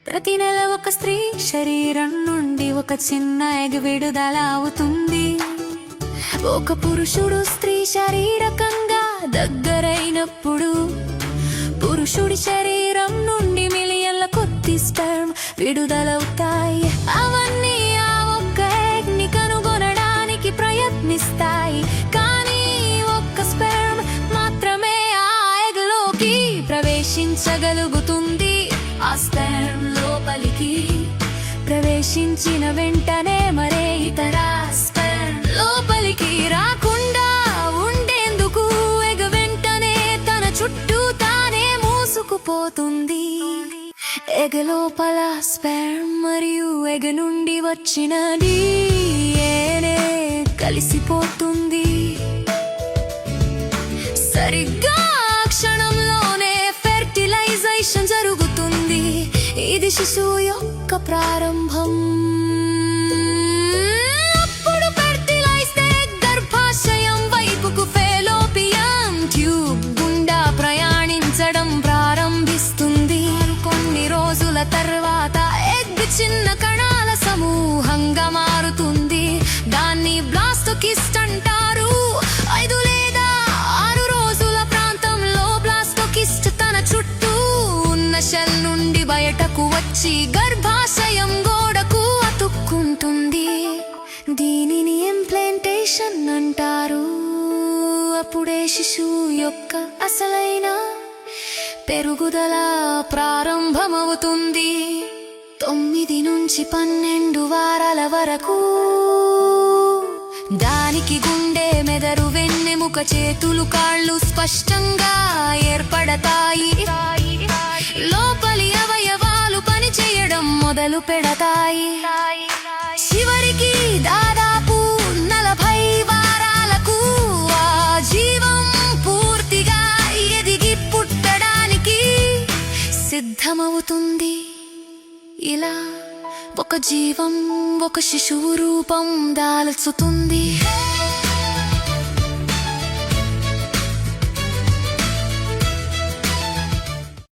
ప్రతి నెల ఒక స్త్రీ శరీరం నుండి ఒక చిన్న ఎగ్ విడుదల అవుతుంది. ఒక పురుషుడు స్త్రీ శారీరకంగా దగ్గరైనప్పుడు పురుషుడి శరీరం నుండి మిలియన్ల కొద్ది స్పెర్మ్ విడుదలవుతాయి. అవన్నీ ఆ ఒక్క ఎగ్ ని కనుగొనడానికి ప్రయత్నిస్తాయి. కానీ ఒక్క స్పెర్మ్ మాత్రమే ఆ ఎగ్ లోకి ప్రవేశించగలుగుతుంది. ఆ స్పెర్మ్ లోపలికి ప్రవేశించిన వెంటనే మరే ఇతర స్పెర్మ్ లోపలికి రాకుండా ఉండేందుకు ఎగ్ వెంటనే తన చుట్టూ తానే మూసుకుపోతుంది. ఎగ్ లోపల స్పెర్మ్ మరియు ఎగ్ నుండి వచ్చిన DNA కలిసిపోతుంది. సరిగ్గా క్షణంలోనే ఫెర్టిలైజేషన్ జరుగుతుంది. ఇది శిశువు యొక్క ప్రారంభం. అప్పుడు ఫెర్టిలైజ్డ్ ఎగ్ గర్భాశయం వైపుకు ఫెలోపియన్ ట్యూబ్ గుండా ప్రయాణించడం ప్రారంభిస్తుంది. కొన్ని రోజుల తర్వాత ఎగ్ చిన్న కణాల సమూహంగా మారుతుంది. దాన్ని బ్లాస్టోకిస్ట్ అంటారు. 5 లేదా 6 రోజుల ప్రాంతంలో బ్లాస్టోకిస్ట్ తన చుట్టూ ఉన్న షెల్ నుండి బయటకు వచ్చి గర్భాశయం గోడకు అతుక్కుంటుంది. దీనిని ఇంప్లాంటేషన్ అంటారు. అప్పుడే శిశువు యొక్క అసలైన పెరుగుదల ప్రారంభమవుతుంది. 9 నుంచి 12 వారాల వరకు దానికి గుండె, మెదడు, వెన్నెముక, చేతులు, కాళ్ళు స్పష్టంగా ఏర్పడతాయి. లోపలి అవయవాలు పనిచేయడం మొదలు పెడతాయి. చివరికి దాదాపు 40 వారాలకు ఆ జీవం పూర్తిగా ఎదిగి పుట్టడానికి సిద్ధమవుతుంది. ఇలా ఒక జీవం ఒక శిశువు రూపం దాల్చుతుంది.